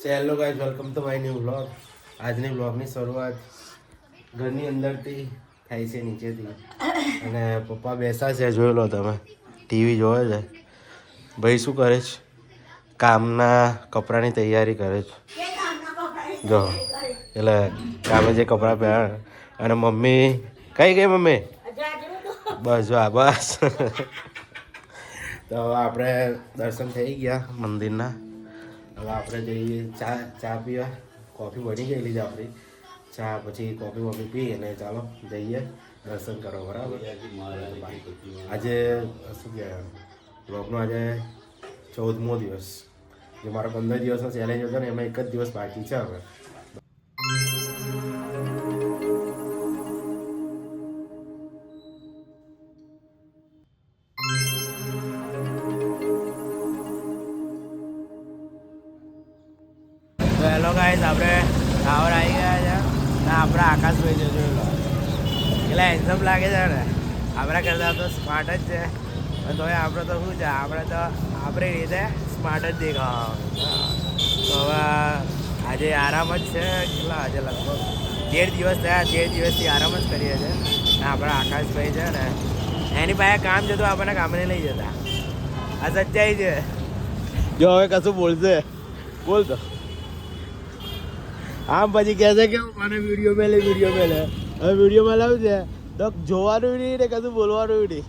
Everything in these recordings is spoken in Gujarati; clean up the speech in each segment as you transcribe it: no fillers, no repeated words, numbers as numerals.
Hello guys, welcome to my new vlog. આજની વ્લોગની શરૂઆત ઘરની અંદરથી થાય છે, નીચેથી. અને પપ્પા બેસા છે, જોઈ લો તમે, ટીવી જોવે છે. ભાઈ શું કરે છે? કામના કપડાની તૈયારી કરે છે. જો એટલે કામે જે કપડાં પહેરા. અને મમ્મી કઈ ગઈ? મમ્મી બસ જો આ બસ. તો આપણે દર્શન થઈ ગયા મંદિરના. હવે આપણે જઈએ ચા પીવા. કોફી બની ગયેલી છે આપણી. ચા પછી કોફી પી અને ચાલો જઈએ દર્શન કરો. બરાબર. આજે શું કહેવાય, બ્લોગનો આજે 14મો દિવસ. જે મારો 15 દિવસનો ચેલેન્જ હતો ને, એમાં એક જ દિવસ બાકી છે હવે. તો હેલો ગાઈઝ, આપણે ટાવર આવી ગયા છે. ને આપણે આકાશભાઈ છે, જોઈ લો. એટલે હેન્ડસમ લાગે છે ને, આપણા કરતાં તો સ્માર્ટ જ છે. તો આપણે તો શું છે, આપણે તો આપણી રીતે સ્માર્ટ જ દેખાવા. તો હવે આજે આરામ જ છે. કેટલા આજે લગભગ 13 દિવસ થયા. 13 દિવસથી આરામ જ કરીએ છીએ. ને આપણા આકાશભાઈ છે ને, એની પાસે કામ છે તો આપણને કામે નહીં લઈ જતા. આ સચ્ચાઈ છે. જો હવે કશું બોલશે, બોલ તો. આમ પછી કહે છે કે મને વિડીયો મેલે. હવે વિડીયોમાં લાવ્યું છે તો જોવાનું નહીં ને કશું બોલવાનું નહીં.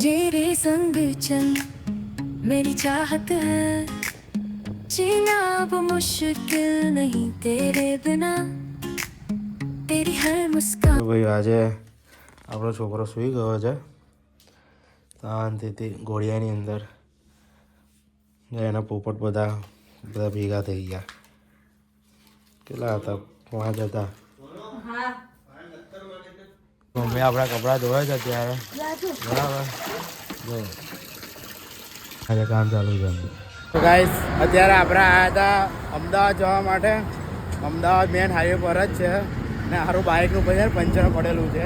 तेरे संग चल मेरी चाहत है जीना अब मुश्किल नहीं तेरे बिना तेरी हर मुस्कान. ભાઈ આજે આપણો છોકરો સૂઈ ગયો છે શાંતિથી ઘોડિયાની અંદર. એના પોપટ બધા ભેગા થઈ ગયા. કેટલા હતા? 5 હતા. મમ્મી આપણા કપડાં ધોવે છે અત્યારે. બરાબર. જો આજે કામ ચાલુ છે. તો ગાઈસ, અત્યારે આપણે આવ્યા હતા અમદાવાદ જવા માટે. અમદાવાદ મેન હાઈવે પર જ છે. ને સારું બાઇકનું પછી પંચર પડેલું છે.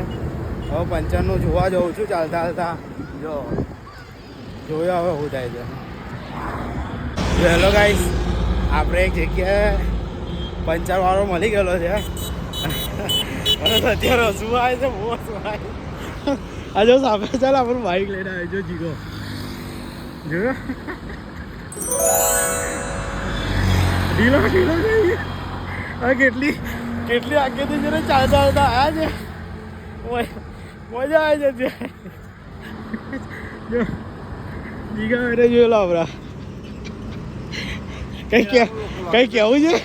હવે પંચરનું જોવા જઉં છું ચાલતા. જોયો હવે શું થાય છે. હેલો ગાઈસ, આપણે એક જગ્યાએ પંચરવાળો મળી ગયેલો છે. અને અત્યારે હસવું આવે છે, બહુ હસવું આવે. આ જો સામે ચાલ, આપણું બાઇક લઈને આવે. જો જીગો જોયો, ઢીલો જઈએ. હવે કેટલી આગળથી જઈને ચાલતા આવ્યા છે. મજા આવે છે. જો જીગા એને જોયેલો આપણા. કઈ કેવું છે?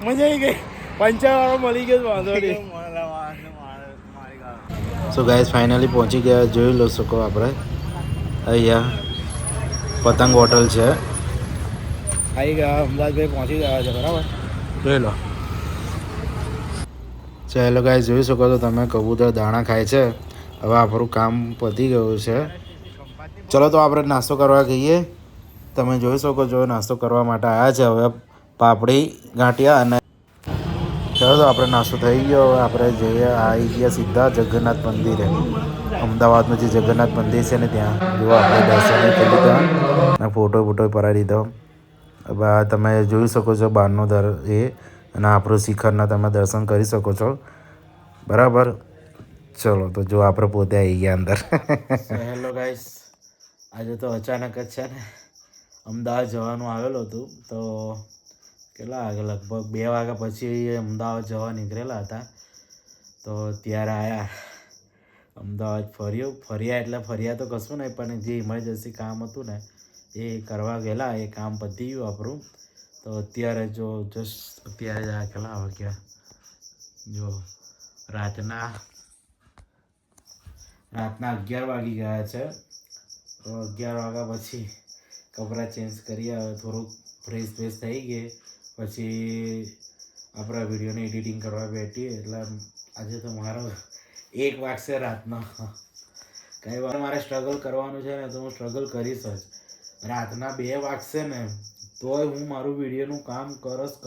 મજા આવી ગઈ. પંચરવાળો મળી ગયો, વાંધો નહીં. સો ગાઈસ, ફાઇનલી પહોંચી ગયા. જોઈ લો શકો આપણે અહીંયા પતંગ હોટલ છે. આવી ગયા અમદાવાદ, પહોંચી ગયા છે. બરાબર, જોઈ લો. ચાલો ગાઈસ, જોઈ શકો છો તમે, કબૂતર દાણા ખાય છે. હવે આપણું કામ પતી ગયું છે. ચલો તો આપણે નાસ્તો કરવા જઈએ. તમે જોઈ શકો છો નાસ્તો કરવા માટે આવ્યા છે. હવે પાપડી ગાંઠિયા અને ચલો તો આપણે નાસ્તો થઈ ગયો. હવે આપણે આવી ગયા સીધા જગન્નાથ મંદિરે. અમદાવાદનું જે જગન્નાથ મંદિર છે ને, ત્યાં જો આપણે દર્શન કરી લીધા અને ફોટો પડાવી દીધો. હવે તમે જોઈ શકો છો બહારનો અને આપણું શિખરના તમે દર્શન કરી શકો છો. બરાબર. ચલો તો જો આપણે પોતે આવી ગયા અંદર. હેલો ગાઈસ, આજે તો અચાનક જ છે ને અમદાવાદ જવાનું આવેલું હતું. તો કેટલા વાગે, લગભગ 2 વાગ્યા પછી અમદાવાદ જવા નીકળેલા હતા. તો ત્યારે આવ્યા અમદાવાદ. ફર્યા એટલે ફર્યા તો કશું નહીં, પણ જે ઇમરજન્સી કામ હતું ને એ કરવા ગયેલા. એ કામ પતી ગયું આપણું. તો અત્યારે જો જસ્ટ અત્યારે કેટલા વાગ્યા, જો રાતના 11 વાગી ગયા છે. તો 11 વાગ્યા પછી કપડાં ચેન્જ કરી આવે, થોડુંક ફ્રેશ થઈ ગઈ. પછી આપણા વિડીયોને એડિટિંગ કરવા બેઠી. એટલે આજે તો મારો 1 વાગશે રાતનો. કંઈ વાર મારે સ્ટ્રગલ કરવાનું છે ને, તો હું સ્ટ્રગલ કરીશ જ. રાતના 2 વાગશે ને તોય હું મારું વિડીયોનું કામ કરસ જ.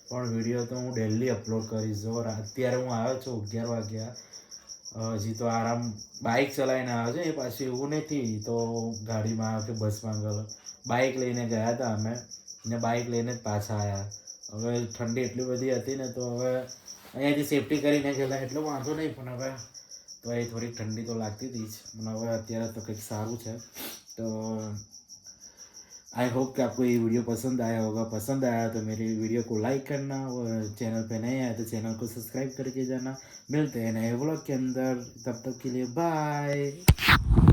પણ વિડીયો તો હું ડેલી અપલોડ કરીશ. જો અત્યારે હું આવ્યો છું 11 વાગ્યા. હજી તો આરામ બાઇક ચલાવીને આવ્યો છે. એ પાછું એવું નથી તો ગાડીમાં આવ્યો કે બસમાં ગયો. બાઇક લઈને ગયા હતા અમે ને બાઇક લઈને જ પાછા આવ્યા. હવે ઠંડી એટલી બધી હતી ને તો હવે અહીંયાથી સેફટી કરીને ગયેલા એટલો વાંધો નહીં, પણ હવે તો એ થોડીક ઠંડી તો લાગતી હતી જ. પણ હવે અત્યારે તો કંઈક સારું છે. तो आई होप कि आपको ये वीडियो पसंद आया होगा. पसंद आया तो मेरी वीडियो को लाइक करना और चैनल पे नए आए तो चैनल को सब्सक्राइब करके जाना. मिलते हैं नए व्लॉग के अंदर, तब तक के लिए बाय.